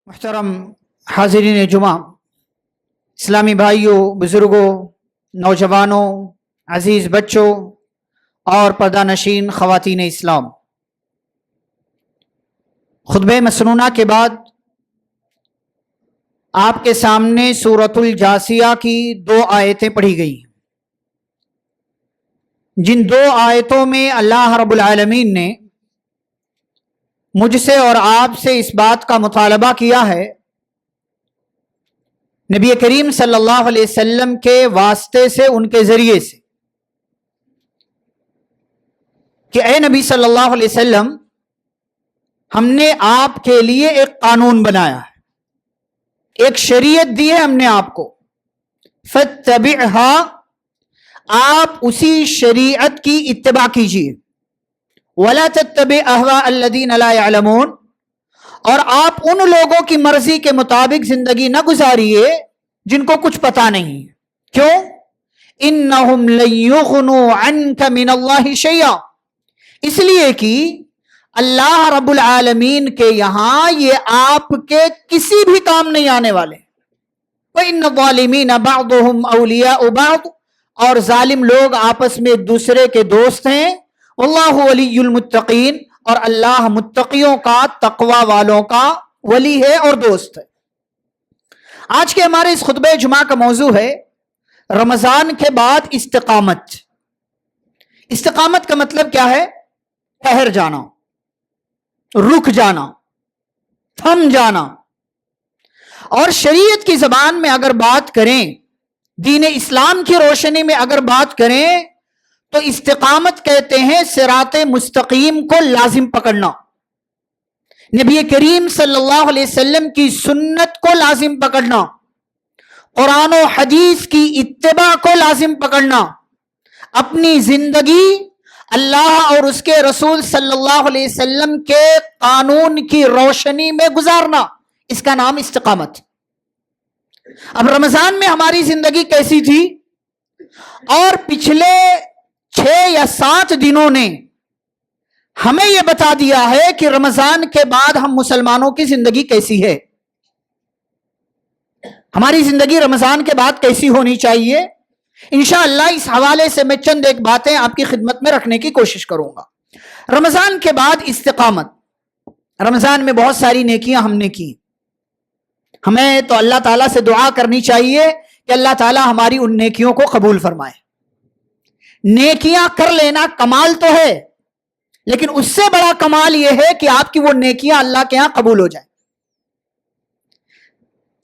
محترم حاضرین جمعہ، اسلامی بھائیوں، بزرگوں، نوجوانوں، عزیز بچوں اور پردہ نشین خواتین اسلام، خطبہ مسنونہ کے بعد آپ کے سامنے سورۃ الجاثیہ کی 2 آیتیں پڑھی گئی، جن 2 آیتوں میں اللہ رب العالمین نے مجھ سے اور آپ سے اس بات کا مطالبہ کیا ہے، نبی کریم صلی اللہ علیہ وسلم کے واسطے سے، ان کے ذریعے سے، کہ اے نبی صلی اللہ علیہ وسلم، ہم نے آپ کے لیے ایک قانون بنایا ہے، ایک شریعت دی ہے ہم نے آپ کو، فاتبعها، آپ اسی شریعت کی اتباع کیجیے، ولا تتبع اهواء الذین لا يعلمون، اور آپ ان لوگوں کی مرضی کے مطابق زندگی نہ گزاریے جن کو کچھ پتا نہیں۔ کیوں؟ انہم لن یغنوا عنک من اللہ شیئا، اس لیے کہ اللہ رب العالمین کے یہاں یہ آپ کے کسی بھی کام نہیں آنے والے۔ وَإِنَّ الظَّالِمِينَ بَعْضُهُمْ أَوْلِيَاءُ بَعْضٍ، اور ظالم لوگ آپس میں ایک دوسرے کے دوست ہیں۔ واللہ ولی المتقین، اور اللہ متقیوں کا، تقوی والوں کا ولی ہے اور دوست ہے۔ آج کے ہمارے اس خطبہ جمعہ کا موضوع ہے رمضان کے بعد استقامت۔ استقامت کا مطلب کیا ہے؟ ٹھہر جانا، رک جانا، تھم جانا۔ اور شریعت کی زبان میں اگر بات کریں، دین اسلام کی روشنی میں اگر بات کریں، تو استقامت کہتے ہیں صراط مستقیم کو لازم پکڑنا، نبی کریم صلی اللہ علیہ وسلم کی سنت کو لازم پکڑنا، قرآن و حدیث کی اتباع کو لازم پکڑنا، اپنی زندگی اللہ اور اس کے رسول صلی اللہ علیہ وسلم کے قانون کی روشنی میں گزارنا، اس کا نام استقامت۔ اب رمضان میں ہماری زندگی کیسی تھی، اور پچھلے 6 یا 7 دنوں نے ہمیں یہ بتا دیا ہے کہ رمضان کے بعد ہم مسلمانوں کی زندگی کیسی ہے، ہماری زندگی رمضان کے بعد کیسی ہونی چاہیے۔ انشاءاللہ اس حوالے سے میں چند ایک باتیں آپ کی خدمت میں رکھنے کی کوشش کروں گا۔ رمضان کے بعد استقامت۔ رمضان میں بہت ساری نیکیاں ہم نے کی، ہمیں تو اللہ تعالیٰ سے دعا کرنی چاہیے کہ اللہ تعالیٰ ہماری ان نیکیوں کو قبول فرمائے۔ نیکیاں کر لینا کمال تو ہے، لیکن اس سے بڑا کمال یہ ہے کہ آپ کی وہ نیکیاں اللہ کے ہاں قبول ہو جائیں۔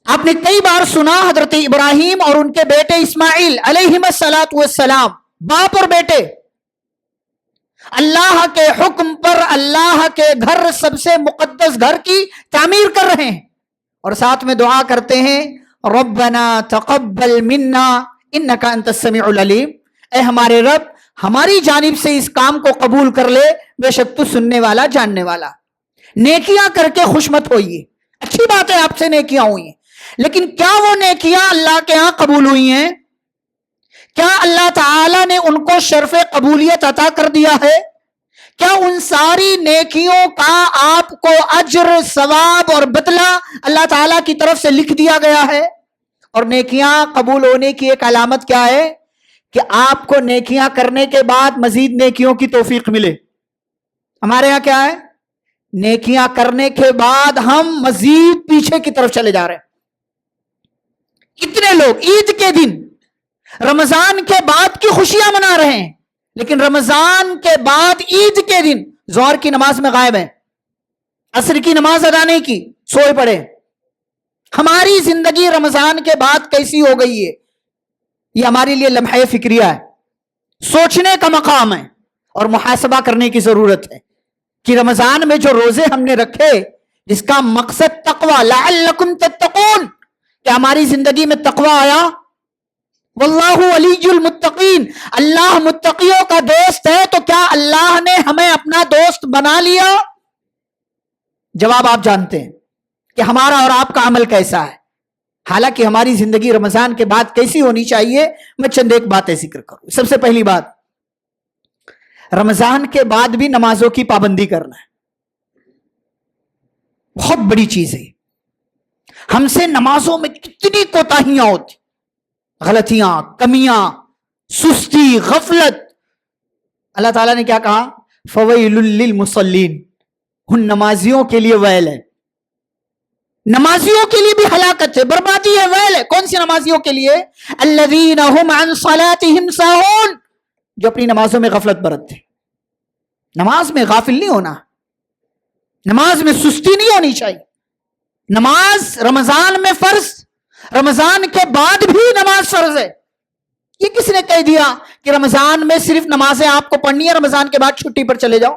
آپ نے کئی بار سنا حضرت ابراہیم اور ان کے بیٹے اسماعیل علیہم السلام، باپ اور بیٹے، اللہ کے حکم پر اللہ کے گھر، سب سے مقدس گھر کی تعمیر کر رہے ہیں، اور ساتھ میں دعا کرتے ہیں ربنا تقبل منا انک انت السمیع العلیم، اے ہمارے رب ہماری جانب سے اس کام کو قبول کر لے، بے شک تو سننے والا، جاننے والا۔ نیکیاں کر کے خوش مت ہوئیے، اچھی بات ہے آپ سے نیکیاں ہوئی ہیں، لیکن کیا وہ نیکیاں اللہ کے ہاں قبول ہوئی ہیں؟ کیا اللہ تعالیٰ نے ان کو شرف قبولیت عطا کر دیا ہے؟ کیا ان ساری نیکیوں کا آپ کو اجر، ثواب اور بدلہ اللہ تعالیٰ کی طرف سے لکھ دیا گیا ہے؟ اور نیکیاں قبول ہونے کی ایک علامت کیا ہے؟ کہ آپ کو نیکیاں کرنے کے بعد مزید نیکیوں کی توفیق ملے۔ ہمارے ہاں کیا ہے؟ نیکیاں کرنے کے بعد ہم مزید پیچھے کی طرف چلے جا رہے ہیں۔ اتنے لوگ عید کے دن، رمضان کے بعد کی خوشیاں منا رہے ہیں، لیکن رمضان کے بعد عید کے دن ظہر کی نماز میں غائب ہیں، عصر کی نماز ادا نہیں کی، سوئے پڑے۔ ہماری زندگی رمضان کے بعد کیسی ہو گئی ہے؟ یہ ہمارے لیے لمحہ فکریہ ہے، سوچنے کا مقام ہے، اور محاسبہ کرنے کی ضرورت ہے کہ رمضان میں جو روزے ہم نے رکھے، جس کا مقصد تقوی، لعلکم تتقون، کہ ہماری زندگی میں تقوی آیا۔ واللہ ولی المتقین، اللہ متقیوں کا دوست ہے، تو کیا اللہ نے ہمیں اپنا دوست بنا لیا؟ جواب آپ جانتے ہیں کہ ہمارا اور آپ کا عمل کیسا ہے۔ حالانکہ ہماری زندگی رمضان کے بعد کیسی ہونی چاہیے، میں چند ایک باتیں ذکر کروں۔ سب سے پہلی بات، رمضان کے بعد بھی نمازوں کی پابندی کرنا ہے، بہت بڑی چیز ہے۔ ہم سے نمازوں میں کتنی کوتاہیاں ہوتی، غلطیاں، کمیاں، سستی، غفلت. اللہ تعالیٰ نے کیا کہا؟ فویل للمصلین، ان نمازیوں کے لیے ویل ہے. نمازیوں کے لیے بھی ہلاکت ہے، بربادی ہے، ویل ہے. کون سی نمازیوں کے لیے؟ الذین هم عن صلاتهم ساہون، جو اپنی نمازوں میں غفلت برتتے. نماز میں غافل نہیں ہونا، نماز میں سستی نہیں ہونی چاہیے. نماز رمضان میں فرض، رمضان کے بعد بھی نماز فرض ہے. یہ کس نے کہہ دیا کہ رمضان میں صرف نمازیں آپ کو پڑھنی ہے، رمضان کے بعد چھٹی پر چلے جاؤ،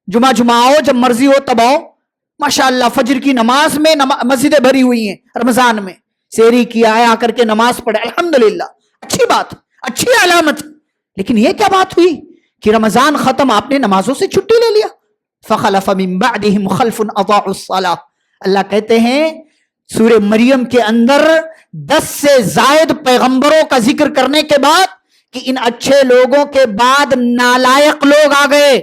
جمعہ آؤ، جب مرضی ہو تب آؤ؟ ماشاءاللہ فجر کی نماز میں مسجدیں بھری ہوئی ہیں، رمضان میں سحری کیا ہے، آ کر کے نماز پڑھے، الحمدللہ، اچھی بات، اچھی علامت. لیکن یہ کیا بات ہوئی کہ رمضان ختم، آپ نے نمازوں سے چھٹی لے لیا؟ فخلف من بعدهم خلف اضاعوا الصلاۃ. اللہ کہتے ہیں سورہ مریم کے اندر 10 سے زائد پیغمبروں کا ذکر کرنے کے بعد کہ ان اچھے لوگوں کے بعد نالائق لوگ آ گئے.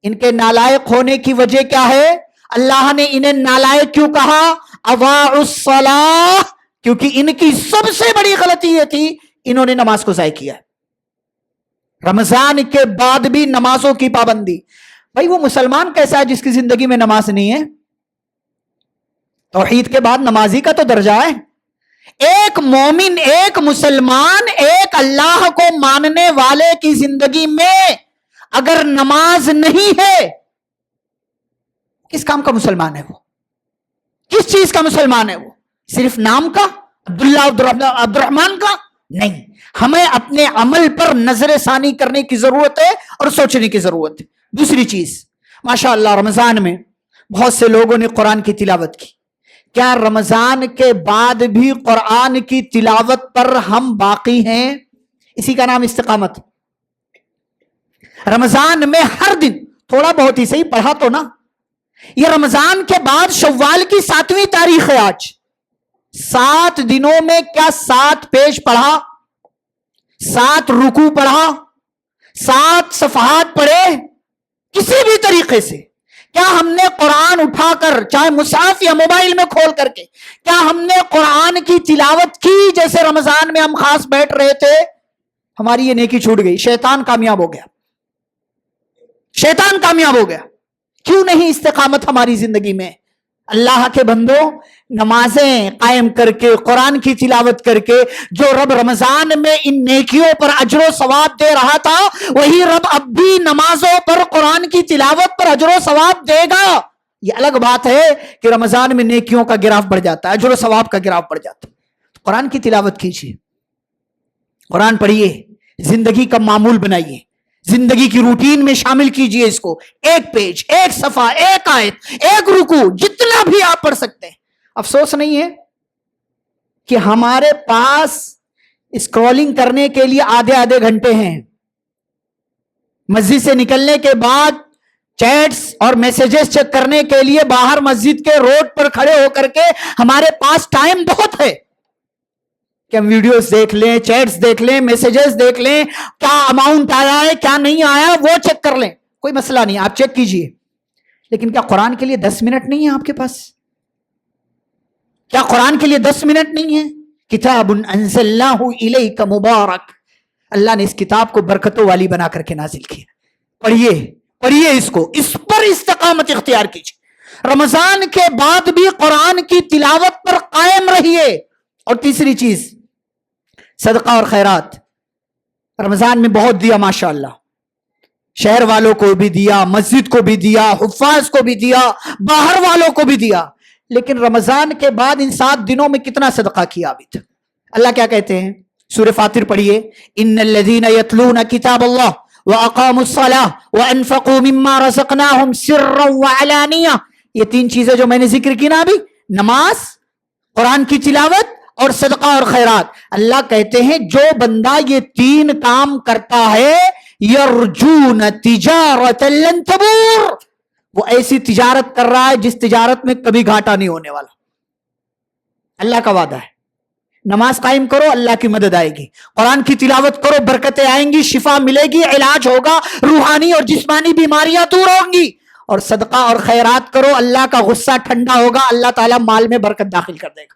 ان کے نالائق ہونے کی وجہ کیا ہے؟ اللہ نے انہیں نالائق کیوں کہا؟ اضاعوا الصلاۃ، کیونکہ ان کی سب سے بڑی غلطی یہ تھی، انہوں نے نماز کو ضائع کیا. رمضان کے بعد بھی نمازوں کی پابندی. بھائی وہ مسلمان کیسا ہے جس کی زندگی میں نماز نہیں ہے؟ توحید کے بعد نمازی کا تو درجہ ہے. ایک مومن، ایک مسلمان، ایک اللہ کو ماننے والے کی زندگی میں اگر نماز نہیں ہے، کس کام کا مسلمان ہے وہ؟ کس چیز کا مسلمان ہے وہ؟ صرف نام کا، عبداللہ عبد الرحمان کا؟ نہیں، ہمیں اپنے عمل پر نظر ثانی کرنے کی ضرورت ہے اور سوچنے کی ضرورت ہے. دوسری چیز، ماشاءاللہ رمضان میں بہت سے لوگوں نے قرآن کی تلاوت کی. کیا رمضان کے بعد بھی قرآن کی تلاوت پر ہم باقی ہیں؟ اسی کا نام استقامت. رمضان میں ہر دن تھوڑا بہت ہی صحیح پڑھا تو نا. یہ رمضان کے بعد شوال کی 7ویں تاریخ ہے آج. 7 دنوں میں کیا 7 پیج پڑھا، 7 رکوع پڑھا، 7 صفحات پڑھے؟ کسی بھی طریقے سے کیا ہم نے قرآن اٹھا کر، چاہے مصحف یا موبائل میں کھول کر کے، کیا ہم نے قرآن کی تلاوت کی جیسے رمضان میں ہم خاص بیٹھ رہے تھے؟ ہماری یہ نیکی چھوٹ گئی. شیطان کامیاب ہو گیا، شیطان کامیاب ہو گیا. کیوں نہیں استقامت ہماری زندگی میں؟ اللہ کے بندو، نمازیں قائم کر کے، قرآن کی تلاوت کر کے، جو رب رمضان میں ان نیکیوں پر اجر و ثواب دے رہا تھا، وہی رب اب بھی نمازوں پر، قرآن کی تلاوت پر اجر و ثواب دے گا. یہ الگ بات ہے کہ رمضان میں نیکیوں کا گراف بڑھ جاتا ہے، اجر و ثواب کا گراف بڑھ جاتا ہے. قرآن کی تلاوت کیجیے، قرآن پڑھیے، زندگی کا معمول بنائیے، زندگی کی روٹین میں شامل کیجئے اس کو. 1 پیج، 1 صفحہ، 1 آیت، 1 رکوع، جتنا بھی آپ پڑھ سکتے ہیں. افسوس نہیں ہے کہ ہمارے پاس اسکرولنگ کرنے کے لیے آدھے گھنٹے ہیں. مسجد سے نکلنے کے بعد چیٹس اور میسیجز چیک کرنے کے لیے باہر مسجد کے روڈ پر کھڑے ہو کر کے ہمارے پاس ٹائم بہت ہے کہ ہم ویڈیوز دیکھ لیں، چیٹس دیکھ لیں، میسیجز دیکھ لیں، کیا اماؤنٹ آیا ہے، کیا نہیں آیا، وہ چیک کر لیں. کوئی مسئلہ نہیں، آپ چیک کیجئے. لیکن کیا قرآن کے لیے 10 منٹ نہیں ہے آپ کے پاس؟ کیا قرآن کے لیے 10 منٹ نہیں ہے؟ کتاب انزلناہ الیک مبارک، اللہ نے اس کتاب کو برکتوں والی بنا کر کے نازل کیا. پڑھیے اس کو، اس پر استقامت اختیار کیجئے. رمضان کے بعد بھی قرآن کی تلاوت پر قائم رہیے. اور تیسری چیز، صدقہ اور خیرات. رمضان میں بہت دیا ماشاءاللہ، شہر والوں کو بھی دیا، مسجد کو بھی دیا، حفاظ کو بھی دیا، باہر والوں کو بھی دیا. لیکن رمضان کے بعد ان 7 دنوں میں کتنا صدقہ کیا ابھی تک؟ اللہ کیا کہتے ہیں؟ سورہ فاطر پڑھیے، ان الذین یتلون کتاب اللہ واقاموا الصلاۃ وانفقوا مما رزقناہم سرا وعلانیہ. یہ 3 چیزیں جو میں نے ذکر کی نا ابھی، نماز، قرآن کی تلاوت اور صدقہ اور خیرات. اللہ کہتے ہیں جو بندہ یہ 3 کام کرتا ہے، یرجون تجارۃ لن تبور، وہ ایسی تجارت کر رہا ہے جس تجارت میں کبھی گھاٹا نہیں ہونے والا. اللہ کا وعدہ ہے. نماز قائم کرو، اللہ کی مدد آئے گی. قرآن کی تلاوت کرو، برکتیں آئیں گی، شفا ملے گی، علاج ہوگا، روحانی اور جسمانی بیماریاں دور ہوں گی. اور صدقہ اور خیرات کرو، اللہ کا غصہ ٹھنڈا ہوگا، اللہ تعالیٰ مال میں برکت داخل کر دے گا.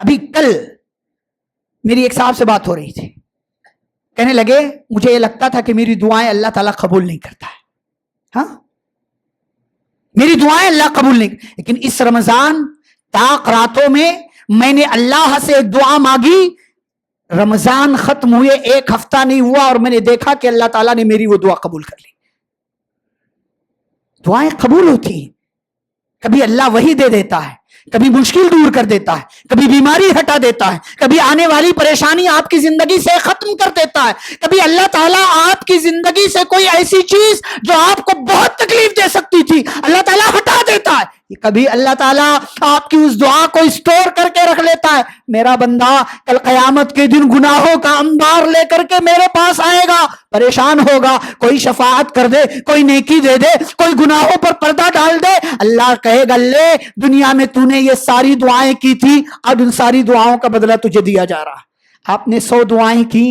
ابھی کل میری ایک صاحب سے بات ہو رہی تھی, کہنے لگے مجھے یہ لگتا تھا کہ میری دعائیں اللہ تعالیٰ قبول نہیں کرتا ہے. ہاں, میری دعائیں اللہ قبول نہیں, لیکن اس رمضان طاق راتوں میں نے اللہ سے ایک دعا مانگی, رمضان ختم ہوئے 1 ہفتہ نہیں ہوا اور میں نے دیکھا کہ اللہ تعالیٰ نے میری وہ دعا قبول کر لی. دعائیں قبول ہوتی ہیں, کبھی اللہ وہی دے دیتا ہے, کبھی مشکل دور کر دیتا ہے, کبھی بیماری ہٹا دیتا ہے, کبھی آنے والی پریشانی آپ کی زندگی سے ختم کر دیتا ہے, کبھی اللہ تعالیٰ آپ کی زندگی سے کوئی ایسی چیز جو آپ کو بہت تکلیف دے سکتی تھی اللہ تعالیٰ ہٹا دیتا ہے, کبھی اللہ تعالیٰ آپ کی اس دعا کو اسٹور کر کے رکھ لیتا ہے. میرا بندہ کل قیامت کے دن گناہوں کا انبار لے کر کے میرے پاس آئے گا, پریشان ہوگا, کوئی شفاعت کر دے, کوئی نیکی دے دے, کوئی گناہوں پر پردہ ڈال دے. اللہ کہے گا لے دنیا میں تو نے یہ ساری دعائیں کی تھی, اب ان ساری دعاؤں کا بدلہ تجھے دیا جا رہا. آپ نے 100 دعائیں کی,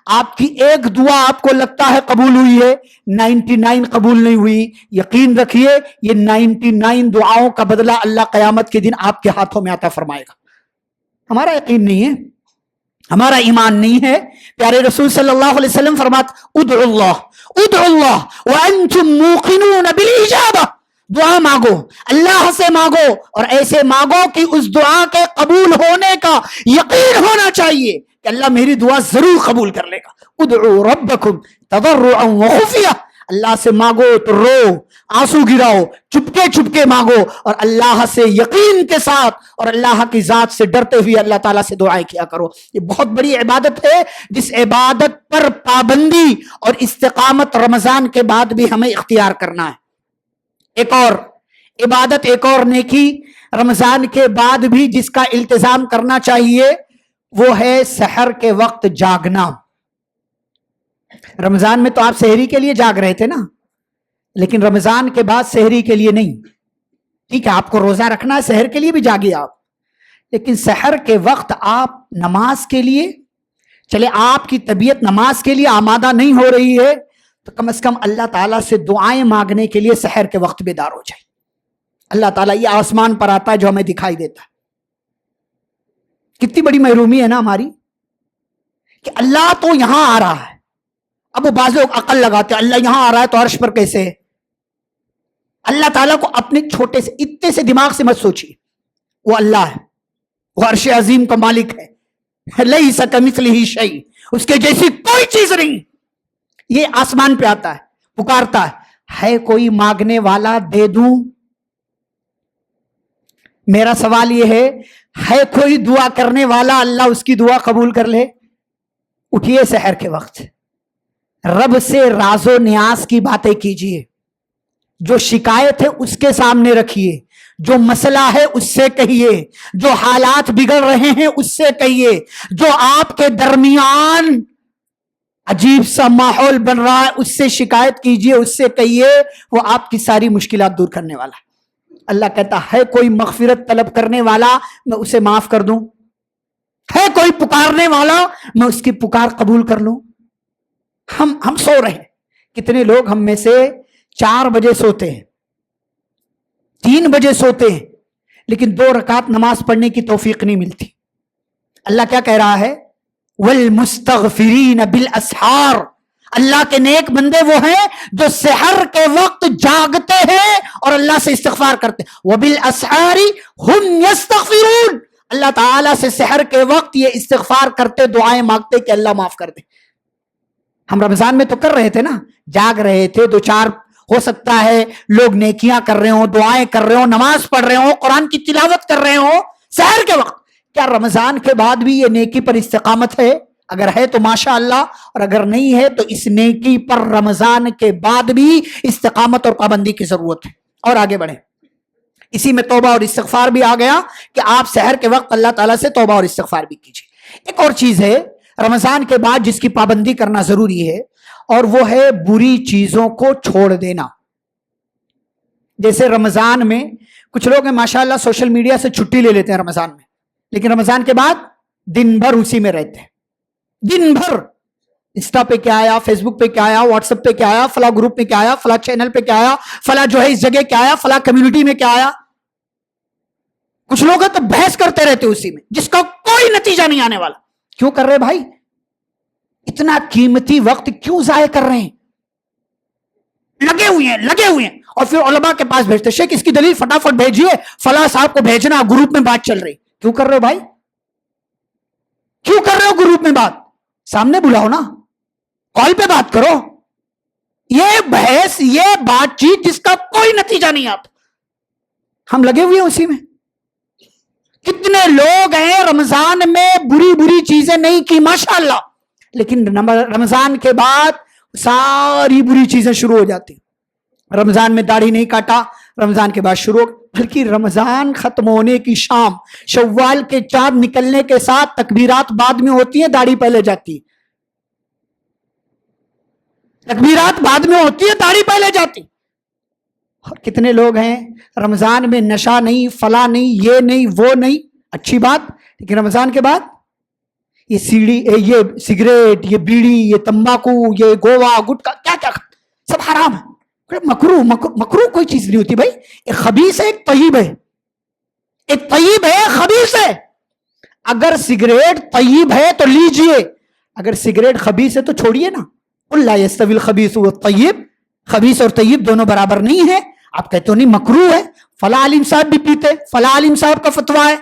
آپ کی ایک دعا آپ کو لگتا ہے قبول ہوئی ہے, 99 قبول نہیں ہوئی. یقین رکھیے یہ 99 دعاؤں کا بدلہ اللہ قیامت کے دن آپ کے ہاتھوں میں عطا فرمائے گا. ہمارا یقین نہیں ہے, ہمارا ایمان نہیں ہے. پیارے رسول صلی اللہ علیہ وسلم فرماتے ادعوا اللہ وانتم موقنون بالاجابہ, دعا مانگو, اللہ سے مانگو اور ایسے مانگو کہ اس دعا کے قبول ہونے کا یقین ہونا چاہیے کہ اللہ میری دعا ضرور قبول کر لے گا. ادعوا ربکم تضرعا وخفیہ, اللہ سے مانگو تو رو, آنسو گراؤ, چپکے چپکے مانگو اور اللہ سے یقین کے ساتھ اور اللہ کی ذات سے ڈرتے ہوئے اللہ تعالیٰ سے دعائیں کیا کرو. یہ بہت بڑی عبادت ہے جس عبادت پر پابندی اور استقامت رمضان کے بعد بھی ہمیں اختیار کرنا ہے. ایک اور عبادت, ایک اور نیکی رمضان کے بعد بھی جس کا التزام کرنا چاہیے وہ ہے سحر کے وقت جاگنا. رمضان میں تو آپ سحری کے لیے جاگ رہے تھے نا, لیکن رمضان کے بعد سحری کے لیے نہیں. ٹھیک ہے آپ کو روزہ رکھنا ہے, سحر کے لیے بھی جاگیے آپ, لیکن سحر کے وقت آپ نماز کے لیے چلے, آپ کی طبیعت نماز کے لیے آمادہ نہیں ہو رہی ہے تو کم از کم اللہ تعالیٰ سے دعائیں مانگنے کے لیے سحر کے وقت بیدار ہو جائے. اللہ تعالیٰ یہ آسمان پر آتا ہے جو ہمیں دکھائی دیتا ہے. کتنی بڑی محرومی ہے نا ہماری کہ اللہ تو یہاں آ رہا ہے. اب وہ بعض لوگ عقل لگاتے ہیں اللہ یہاں آ رہا ہے تو عرش پر کیسے ہے. اللہ تعالیٰ کو اپنے چھوٹے سے اتنے سے دماغ سے مت سوچیے, وہ اللہ ہے, وہ عرش عظیم کا مالک ہے. لیس کمثلہ شیء, اس کے جیسی کوئی چیز نہیں. یہ آسمان پہ آتا ہے, پکارتا ہے کوئی مانگنے والا دے دوں. میرا سوال یہ ہے کوئی دعا کرنے والا اللہ اس کی دعا قبول کر لے. اٹھیے سحر کے وقت, رب سے راز و نیاز کی باتیں کیجئے, جو شکایت ہے اس کے سامنے رکھیے, جو مسئلہ ہے اس سے کہیے, جو حالات بگڑ رہے ہیں اس سے کہیے, جو آپ کے درمیان عجیب سا ماحول بن رہا ہے اس سے شکایت کیجئے, اس سے کہیے, وہ آپ کی ساری مشکلات دور کرنے والا ہے. اللہ کہتا ہے کوئی مغفرت طلب کرنے والا میں اسے معاف کر دوں, ہے کوئی پکارنے والا میں اس کی پکار قبول کر لوں. ہم سو رہے ہیں, کتنے لوگ ہم میں سے 4 بجے سوتے ہیں, 3 بجے سوتے ہیں, لیکن 2 رکعت نماز پڑھنے کی توفیق نہیں ملتی. اللہ کیا کہہ رہا ہے, والمستغفرین بالاسحار, اللہ کے نیک بندے وہ ہیں جو سحر کے وقت جاگتے ہیں اور اللہ سے استغفار کرتے ہیں. وبالاسحار هم یستغفرون, اللہ تعالیٰ سے سحر کے وقت یہ استغفار کرتے, دعائیں مانگتے کہ اللہ معاف کر دے. ہم رمضان میں تو کر رہے تھے نا, جاگ رہے تھے, 2-4 ہو سکتا ہے لوگ نیکیاں کر رہے ہوں, دعائیں کر رہے ہوں, نماز پڑھ رہے ہوں, قرآن کی تلاوت کر رہے ہوں سحر کے وقت. کیا رمضان کے بعد بھی یہ نیکی پر استقامت ہے؟ اگر ہے تو ماشاء اللہ, اور اگر نہیں ہے تو اس نیکی پر رمضان کے بعد بھی استقامت اور پابندی کی ضرورت ہے. اور آگے بڑھیں, اسی میں توبہ اور استغفار بھی آ گیا کہ آپ سحر کے وقت اللہ تعالیٰ سے توبہ اور استغفار بھی کیجیے. ایک اور چیز ہے رمضان کے بعد جس کی پابندی کرنا ضروری ہے, اور وہ ہے بری چیزوں کو چھوڑ دینا. جیسے رمضان میں کچھ لوگ ہیں ماشاءاللہ سوشل میڈیا سے چھٹی لے لیتے ہیں رمضان میں, لیکن رمضان کے بعد دن بھر اسی میں رہتے ہیں. دن بھر انسٹا پہ کیا آیا, فیس بک پہ کیا آیا, واٹس ایپ پہ کیا آیا, فلاں گروپ میں کیا آیا, فلاں چینل پہ کیا آیا, فلاں جو ہے اس جگہ کیا آیا, فلاں کمیونٹی میں کیا آیا. کچھ لوگ تو بحث کرتے رہتے اسی میں جس کا کوئی نتیجہ نہیں آنے والا. کیوں کر رہے بھائی؟ اتنا قیمتی وقت کیوں ضائع کر رہے ہیں؟ لگے ہوئے ہیں اور پھر علماء کے پاس بھیجتے، شیخ اس کی دلیل فٹافٹ بھیجیے، فلاں صاحب کو بھیجنا، گروپ میں بات چل رہی. کیوں کر رہے ہو بھائی؟ کیوں کر رہے ہو گروپ میں بات؟ سامنے بلاؤ نا، کال پہ بات کرو. یہ بحث، یہ بات چیت جس کا کوئی نتیجہ نہیں آتا، ہم لگے ہوئے ہیں اسی میں. کتنے لوگ ہیں رمضان میں بری بری چیزیں نہیں کی ماشاءاللہ، لیکن رمضان کے بعد ساری بری چیزیں شروع ہو جاتی. رمضان میں داڑھی نہیں کاٹا، رمضان کے بعد شروع، بلکہ رمضان ختم ہونے کی شام، شوال کے چاند نکلنے کے ساتھ تکبیرات بعد میں ہوتی ہیں، داڑھی پہلے جاتی. تکبیرات بعد میں ہوتی ہے، داڑھی پہلے جاتی. اور کتنے لوگ ہیں رمضان میں نشہ نہیں، فلاں نہیں، یہ نہیں، وہ نہیں، اچھی بات، لیکن رمضان کے بعد یہ سیڑھی، یہ سگریٹ، یہ بیڑی، یہ تمباکو، یہ گوا، گٹکا، کیا کیا سب حرام ہے. مکرو کوئی چیز نہیں ہوتی بھائی. ایک خبیث ہے، ایک طیب ہے. ایک طیب ہے، خبیث ہے. اگر سگریٹ طیب ہے تو لیجئے، اگر سگریٹ خبیث ہے تو چھوڑیے نا. لا یستوی الخبیث والطیب، خبیث اور طیب دونوں برابر نہیں ہے. آپ کہتے ہو نہیں مکرو ہے، فلاں عالم صاحب بھی پیتے، فلاں عالم صاحب کا فتویٰ ہے.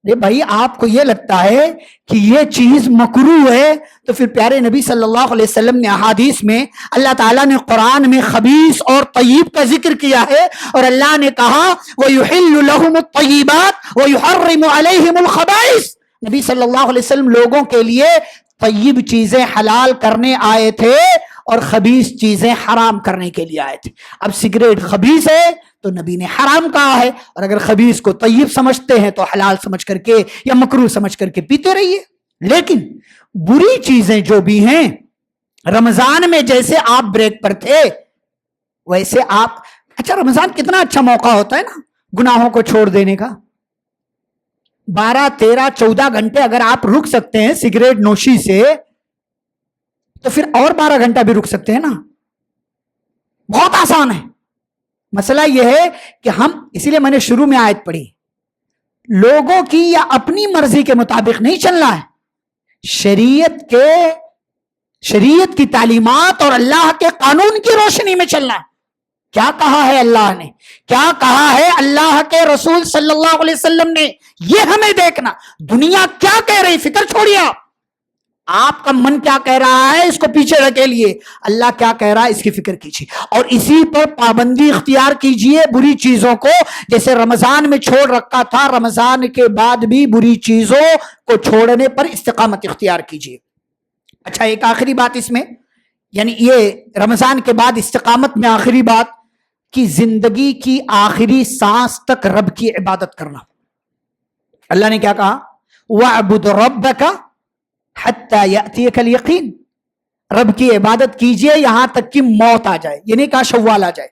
بھائی آپ کو یہ لگتا ہے کہ یہ چیز مکرو ہے، تو پھر پیارے نبی صلی اللہ علیہ وسلم نے احادیث میں، اللہ تعالیٰ نے قرآن میں خبیث اور طیب کا ذکر کیا ہے، اور اللہ نے کہا وَيُحِلُّ لَهُمُ الطَّيِّبَاتِ وَيُحَرِّمُ عَلَيْهِمُ الْخَبَائِثِ. نبی صلی اللہ علیہ وسلم لوگوں کے لیے طیب چیزیں حلال کرنے آئے تھے اور خبیث چیزیں حرام کرنے کے لیے آئے تھے. اب سگریٹ خبیث ہے تو نبی نے حرام کہا ہے، اور اگر خبیث کو طیب سمجھتے ہیں تو حلال سمجھ کر کے یا مکروہ سمجھ کر کے پیتے رہیے. لیکن بری چیزیں جو بھی ہیں، رمضان میں جیسے آپ بریک پر تھے ویسے آپ، اچھا رمضان کتنا اچھا موقع ہوتا ہے نا گناہوں کو چھوڑ دینے کا. 12 13 14 گھنٹے اگر آپ رک سکتے ہیں سگریٹ نوشی سے، تو پھر اور 12 گھنٹہ بھی رک سکتے ہیں نا. بہت آسان ہے. مسئلہ یہ ہے کہ ہم، اسی لیے میں نے شروع میں آیت پڑھی، لوگوں کی یا اپنی مرضی کے مطابق نہیں چلنا ہے، شریعت کی تعلیمات اور اللہ کے قانون کی روشنی میں چلنا ہے. کیا کہا ہے اللہ نے، کیا کہا ہے اللہ کے رسول صلی اللہ علیہ وسلم نے، یہ ہمیں دیکھنا. دنیا کیا کہہ رہی فکر چھوڑیے، آپ کا من کیا کہہ رہا ہے اس کو پیچھے رکھے لیے، اللہ کیا کہہ رہا ہے اس کی فکر کیجیے، اور اسی پر پابندی اختیار کیجیے. بری چیزوں کو جیسے رمضان میں چھوڑ رکھا تھا، رمضان کے بعد بھی بری چیزوں کو چھوڑنے پر استقامت اختیار کیجیے. اچھا ایک آخری بات اس میں، یعنی یہ رمضان کے بعد استقامت میں آخری بات کہ زندگی کی آخری سانس تک رب کی عبادت کرنا. اللہ نے کیا کہا؟ وَاعْبُدْ رَبَّكَ حَتَّى يَأْتِيَكَ الْيَقِينُ. رب کی عبادت کیجئے یہاں تک کہ موت آ جائے. یہ نہیں کہا شوال آ جائے،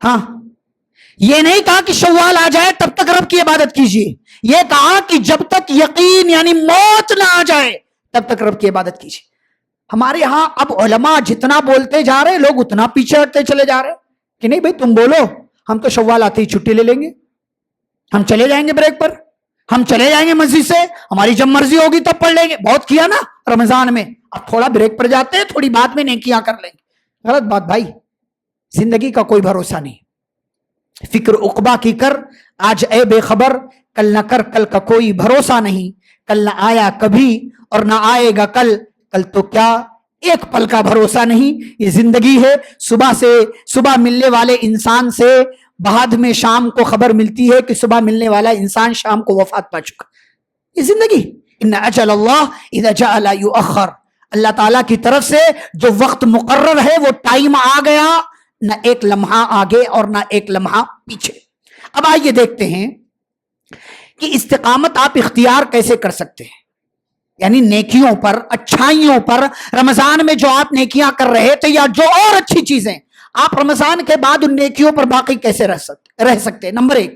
ہاں یہ نہیں کہا کہ شوال آ جائے تب تک رب کی عبادت کیجئے. یہ کہا کہ جب تک یقین یعنی موت نہ آ جائے تب تک رب کی عبادت کیجئے. ہمارے ہاں اب علماء جتنا بولتے جا رہے لوگ اتنا پیچھے ہٹتے چلے جا رہے کہ نہیں بھائی تم بولو، ہم تو شوال آتے ہی چھٹی لے لیں گے، ہم چلے جائیں گے بریک پر، ہم چلے جائیں گے مسجد سے، ہماری جب مرضی ہوگی تب پڑھ لیں گے. بہت کیا نا رمضان میں، اب تھوڑا بریک پر جاتے ہیں، تھوڑی بات میں نیکیاں کر لیں گے. غلط بات بھائی. زندگی کا کوئی بھروسہ نہیں. فکر عقبہ کی کر آج اے بے خبر، کل نہ کر کل کا کوئی بھروسہ نہیں. کل نہ آیا کبھی اور نہ آئے گا کل، کل تو کیا ایک پل کا بھروسہ نہیں. یہ زندگی ہے. صبح ملنے والے انسان سے بعد میں شام کو خبر ملتی ہے کہ صبح ملنے والا انسان شام کو وفات پا چکا. یہ زندگی. ان اجل اللہ اذا جاء لا یؤخر. اللہ تعالیٰ کی طرف سے جو وقت مقرر ہے وہ ٹائم آ گیا، نہ ایک لمحہ آگے اور نہ ایک لمحہ پیچھے. اب آئیے دیکھتے ہیں کہ استقامت آپ اختیار کیسے کر سکتے ہیں، یعنی نیکیوں پر، اچھائیوں پر. رمضان میں جو آپ نیکیاں کر رہے تھے یا جو اور اچھی چیزیں، آپ رمضان کے بعد ان نیکیوں پر باقی کیسے رہ سکتے. نمبر 1،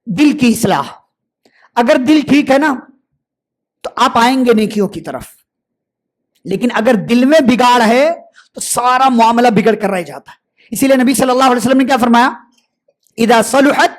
دل کی اصلاح. اگر دل ٹھیک ہے نا تو آپ آئیں گے نیکیوں کی طرف، لیکن اگر دل میں بگاڑ ہے تو سارا معاملہ بگڑ کر رہ جاتا ہے. اسی لیے نبی صلی اللہ علیہ وسلم نے کیا فرمایا؟ اذا صلحت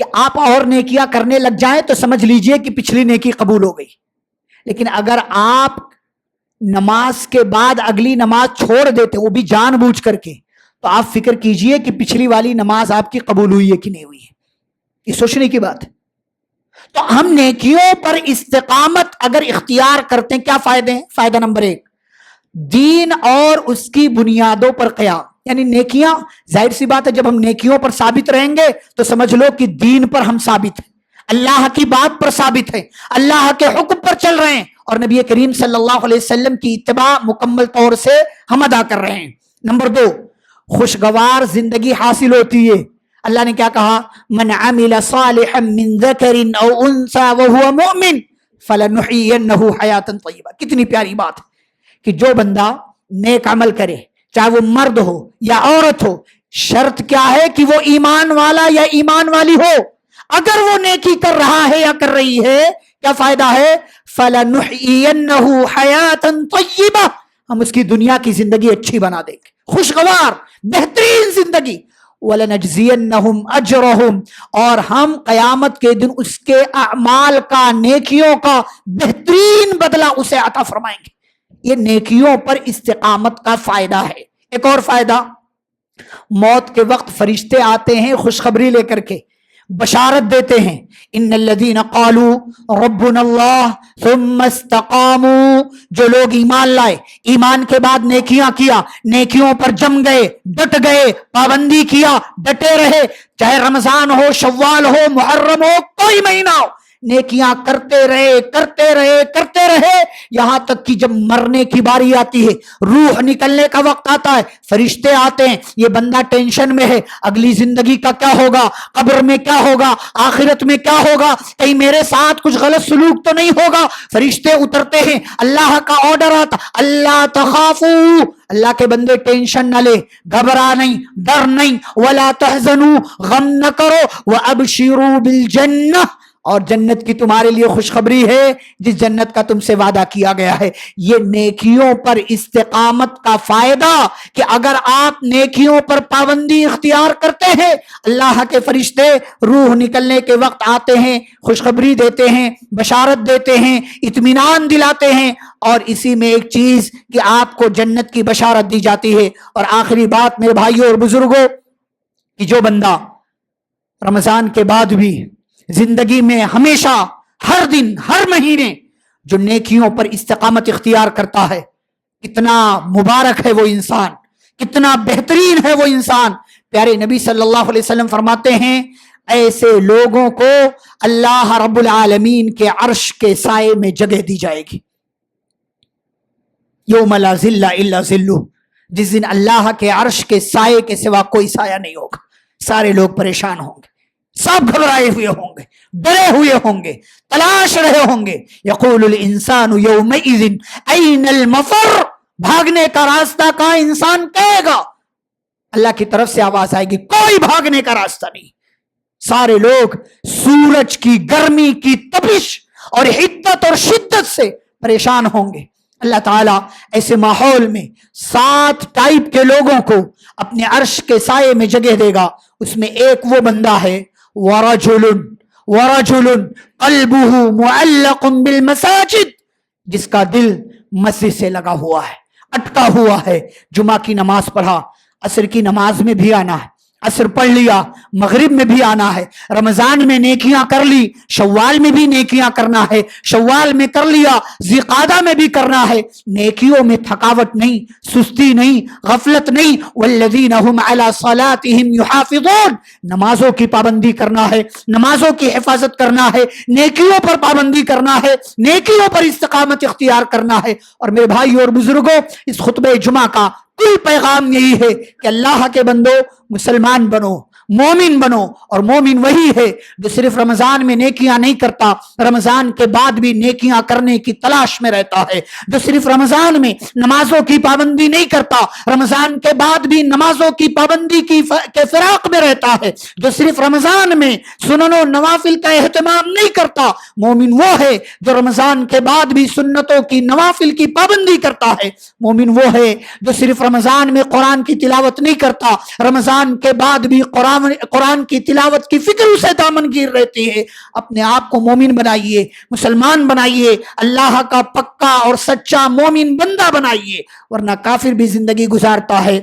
کہ آپ اور نیکیاں کرنے لگ جائیں تو سمجھ لیجئے کہ پچھلی نیکی قبول ہو گئی. لیکن اگر آپ نماز کے بعد اگلی نماز چھوڑ دیتے وہ بھی جان بوجھ کر کے, تو آپ فکر کیجئے کہ پچھلی والی نماز آپ کی قبول ہوئی ہے کہ نہیں ہوئی ہے. یہ سوچنے کی بات ہے. تو ہم نیکیوں پر استقامت اگر اختیار کرتے ہیں, کیا فائدے ہیں؟ فائدہ نمبر 1, دین اور اس کی بنیادوں پر قیام. یعنی نیکیاں, ظاہر سی بات ہے جب ہم نیکیوں پر ثابت رہیں گے تو سمجھ لو کہ دین پر ہم ثابت ہیں, اللہ کی بات پر ثابت ہیں, اللہ کے حکم پر چل رہے ہیں, اور نبی کریم صلی اللہ علیہ وسلم کی اتباع مکمل طور سے ہم ادا کر رہے ہیں. نمبر 2, خوشگوار زندگی حاصل ہوتی ہے. اللہ نے کیا کہا؟ من عمل صالحا من ذکر او انثى وهو مؤمن فلنحيينه حیاتا طیبہ. کتنی پیاری بات ہے کہ جو بندہ نیک عمل کرے, چاہے وہ مرد ہو یا عورت ہو, شرط کیا ہے کہ وہ ایمان والا یا ایمان والی ہو. اگر وہ نیکی کر رہا ہے یا کر رہی ہے, کیا فائدہ ہے؟ فَلَنُحْيِيَنَّهُ حَيَاةً طَيِّبَةً, ہم اس کی دنیا کی زندگی اچھی بنا دیں گے, خوشگوار بہترین زندگی. وَلَنَجْزِيَنَّهُمْ أَجْرَهُمْ, اور ہم قیامت کے دن اس کے اعمال کا, نیکیوں کا بہترین بدلہ اسے عطا فرمائیں گے. یہ نیکیوں پر استقامت کا فائدہ ہے. ایک اور فائدہ, موت کے وقت فرشتے آتے ہیں خوشخبری لے کر کے, بشارت دیتے ہیں. ان الذین قالوا ربنا اللہ ثم استقاموا, جو لوگ ایمان لائے, ایمان کے بعد نیکیاں کیا, نیکیوں پر جم گئے, ڈٹ گئے, پابندی کیا, ڈٹے رہے, چاہے رمضان ہو, شوال ہو, محرم ہو, کوئی مہینہ ہو, نیکیاں کرتے رہے کرتے رہے کرتے رہے, یہاں تک کہ جب مرنے کی باری آتی ہے, روح نکلنے کا وقت آتا ہے, فرشتے آتے ہیں, یہ بندہ ٹینشن میں ہے, اگلی زندگی کا کیا ہوگا, قبر میں کیا ہوگا, آخرت میں کیا ہوگا, کہیں میرے ساتھ کچھ غلط سلوک تو نہیں ہوگا. فرشتے اترتے ہیں, اللہ کا آرڈر آتا, اللہ تخافوا, اللہ کے بندے ٹینشن نہ لے, گھبرا نہیں, ڈر نہیں, ولا تحزنوا, غم نہ کرو, وابشروا بالجنہ, اور جنت کی تمہارے لیے خوشخبری ہے جس جنت کا تم سے وعدہ کیا گیا ہے. یہ نیکیوں پر استقامت کا فائدہ کہ اگر آپ نیکیوں پر پابندی اختیار کرتے ہیں, اللہ کے فرشتے روح نکلنے کے وقت آتے ہیں, خوشخبری دیتے ہیں, بشارت دیتے ہیں, اطمینان دلاتے ہیں, اور اسی میں ایک چیز کہ آپ کو جنت کی بشارت دی جاتی ہے. اور آخری بات میرے بھائیوں اور بزرگوں, کہ جو بندہ رمضان کے بعد بھی زندگی میں ہمیشہ, ہر دن, ہر مہینے جو نیکیوں پر استقامت اختیار کرتا ہے, کتنا مبارک ہے وہ انسان, کتنا بہترین ہے وہ انسان. پیارے نبی صلی اللہ علیہ وسلم فرماتے ہیں, ایسے لوگوں کو اللہ رب العالمین کے عرش کے سائے میں جگہ دی جائے گی. یوم لا ظل الا ظلہ, جس دن اللہ کے عرش کے سائے کے سوا کوئی سایہ نہیں ہوگا. سارے لوگ پریشان ہوں گے, سب گھبرائے ہوئے ہوں گے, ڈرے ہوئے ہوں گے, تلاش رہے ہوں گے. یقول الانسان یومئذ این المفر, بھاگنے کا راستہ کہاں, انسان کہے گا. اللہ کی طرف سے آواز آئے گی, کوئی بھاگنے کا راستہ نہیں. سارے لوگ سورج کی گرمی کی تپش اور حدت اور شدت سے پریشان ہوں گے. اللہ تعالیٰ ایسے ماحول میں 7 ٹائپ کے لوگوں کو اپنے عرش کے سائے میں جگہ دے گا. اس میں ایک وہ بندہ ہے, ورجل قلبه معلق بالمساجد, جس کا دل مسجد سے لگا ہوا ہے, اٹکا ہوا ہے. جمعہ کی نماز پڑھا, عصر کی نماز میں بھی آنا ہے, عصر پڑھ لیا, مغرب میں بھی آنا ہے, رمضان میں نیکیاں کر لی, شوال میں بھی نیکیاں کرنا ہے, شوال میں کر لیا, ذیقعدہ میں بھی کرنا ہے. نیکیوں میں تھکاوٹ نہیں, سستی نہیں, غفلت نہیں. والذین هم علی صلاتهم یحافظون, نمازوں کی پابندی کرنا ہے, نمازوں کی حفاظت کرنا ہے, نیکیوں پر پابندی کرنا ہے, نیکیوں پر استقامت اختیار کرنا ہے. اور میرے بھائی اور بزرگوں, اس خطبہ جمعہ کا کل پیغام یہی ہے کہ اللہ کے بندو مسلمان بنو, مومن بنو. اور مومن وہی ہے جو صرف رمضان میں نیکیاں نہیں کرتا, رمضان کے بعد بھی نیکیاں کرنے کی تلاش میں رہتا ہے. جو صرف رمضان میں نمازوں کی پابندی نہیں کرتا, رمضان کے بعد بھی نمازوں کی پابندی کے فراق میں رہتا ہے. جو صرف رمضان میں سنن و نوافل کا اہتمام نہیں کرتا, مومن وہ ہے جو رمضان کے بعد بھی سنتوں کی, نوافل کی پابندی کرتا ہے. مومن وہ ہے جو صرف رمضان میں قرآن کی تلاوت نہیں کرتا, رمضان کے بعد بھی قرآن قرآن کی تلاوت کی فکر اسے دامن گیر رہتی ہے۔ اپنے آپ کو مومن بنائیے، مسلمان بنائیے، اللہ کا پکا اور سچا مومن بندہ بنائیے، ورنہ کافر بھی زندگی گزارتا ہے،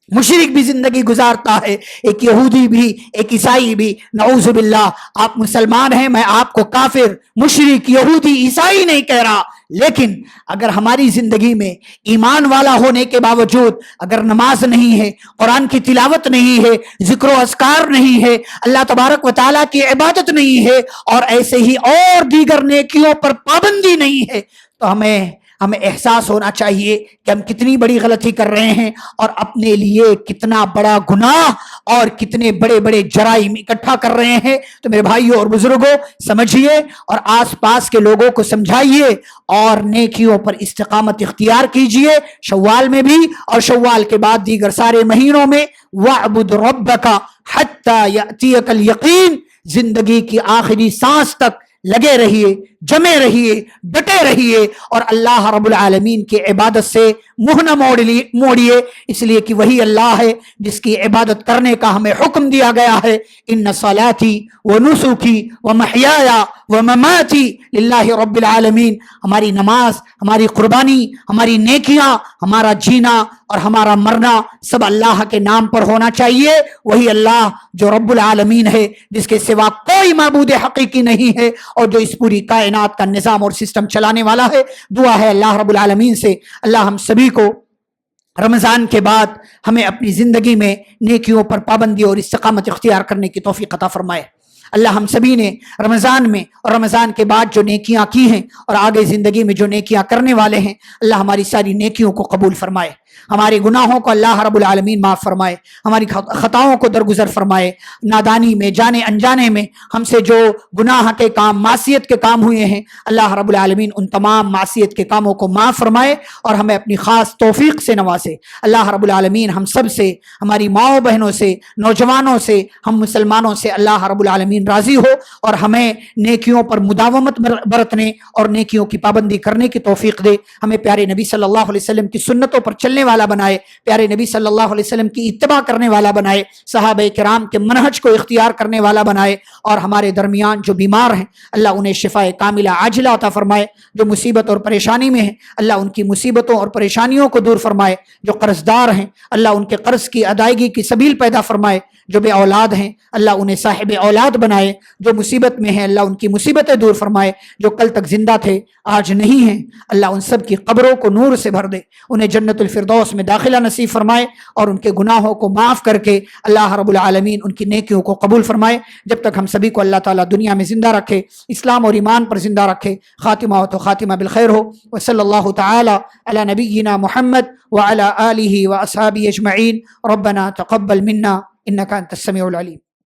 مشرک بھی زندگی گزارتا ہے، ایک یہودی بھی، ایک عیسائی بھی، نعوذ باللہ۔ آپ مسلمان ہیں، میں آپ کو کافر، مشرک، یہودی، عیسائی نہیں کہہ رہا، لیکن اگر ہماری زندگی میں ایمان والا ہونے کے باوجود اگر نماز نہیں ہے، قرآن کی تلاوت نہیں ہے، ذکر و اذکار نہیں ہے، اللہ تبارک و تعالیٰ کی عبادت نہیں ہے، اور ایسے ہی اور دیگر نیکیوں پر پابندی نہیں ہے، تو ہمیں احساس ہونا چاہیے کہ ہم کتنی بڑی غلطی کر رہے ہیں، اور اپنے لیے کتنا بڑا گناہ اور کتنے بڑے بڑے جرائم اکٹھا کر رہے ہیں۔ تو میرے بھائیوں اور بزرگوں، سمجھیے اور آس پاس کے لوگوں کو سمجھائیے اور نیکیوں پر استقامت اختیار کیجیے، شوال میں بھی اور شوال کے بعد دیگر سارے مہینوں میں۔ وَاعْبُدْ رَبَّكَ حَتَّى يَأْتِيَكَ الْيَقِينُ، زندگی کی آخری سانس تک لگے رہیے، جمے رہیے، ڈٹے رہیے، اور اللہ رب العالمین کی عبادت سے منہ نہ موڑیے، اس لیے کہ وہی اللہ ہے جس کی عبادت کرنے کا ہمیں حکم دیا گیا ہے۔ ان صلاتي ونسكي ومحياي ومماتي للہ رب العالمین، ہماری نماز، ہماری قربانی، ہماری نیکیاں، ہمارا جینا اور ہمارا مرنا سب اللہ کے نام پر ہونا چاہیے۔ وہی اللہ جو رب العالمین ہے، جس کے سوا کوئی معبود حقیقی نہیں ہے، اور جو اس پوری کائنات کا نظام اور سسٹم چلانے والا ہے۔ دعا ہے اللہ رب العالمین سے اللہ ہم سبھی کو رمضان کے بعد ہمیں اپنی زندگی میں نیکیوں پر پابندی اور استقامت اختیار کرنے کی توفیق عطا فرمائے۔ اللہ ہم سبھی نے رمضان میں اور رمضان کے بعد جو نیکیاں کی ہیں اور آگے زندگی میں جو نیکیاں کرنے والے ہیں، اللہ ہماری ساری نیکیوں کو قبول فرمائے، ہمارے گناہوں کو اللہ رب العالمین معاف فرمائے، ہماری خطاؤں کو درگزر فرمائے، نادانی میں، جانے انجانے میں ہم سے جو گناہ کے کام، معصیت کے کام ہوئے ہیں، اللہ رب العالمین ان تمام معصیت کے کاموں کو معاف فرمائے اور ہمیں اپنی خاص توفیق سے نوازے۔ اللہ رب العالمین ہم سب سے، ہماری ماؤں بہنوں سے، نوجوانوں سے، ہم مسلمانوں سے اللہ رب العالمین راضی ہو، اور ہمیں نیکیوں پر مداومت برتنے اور نیکیوں کی پابندی کرنے کی توفیق دے۔ ہمیں پیارے نبی صلی اللہ علیہ وسلم کی سنتوں پر چلنے والا بنائے، پیارے نبی صلی اللہ علیہ وسلم کی اتباع کرنے والا بنائے، صحابہ کرام کے منہج کو اختیار کرنے والا بنائے، اور ہمارے درمیان جو بیمار ہیں اللہ انہیں شفاء کاملہ عاجلہ عطا فرمائے، جو مصیبت اور پریشانی میں ہیں اللہ ان کی مصیبتوں اور پریشانیوں کو دور فرمائے، جو قرض دار ہیں اللہ ان کے قرض کی ادائیگی کی سبیل پیدا فرمائے، جو بے اولاد ہیں اللہ انہیں صاحب اولاد بنائے، جو مصیبت میں ہیں اللہ ان کی مصیبتیں دور فرمائے، جو کل تک زندہ تھے آج نہیں ہیں اللہ ان سب کی قبروں کو نور سے بھر دے، انہیں جنت الفردوس میں داخلہ نصیب فرمائے، اور ان کے گناہوں کو معاف کر کے اللہ رب العالمین ان کی نیکیوں کو قبول فرمائے۔ جب تک ہم سبھی کو اللہ تعالیٰ دنیا میں زندہ رکھے، اسلام اور ایمان پر زندہ رکھے، خاتمہ ہو تو خاتمہ بالخیر ہو۔ وصلی اللہ تعالی علی نبینا محمد وعلی آلہ واصحابہ اجمعین۔ ربنا تقبل منا انک انت السمیع العلیم۔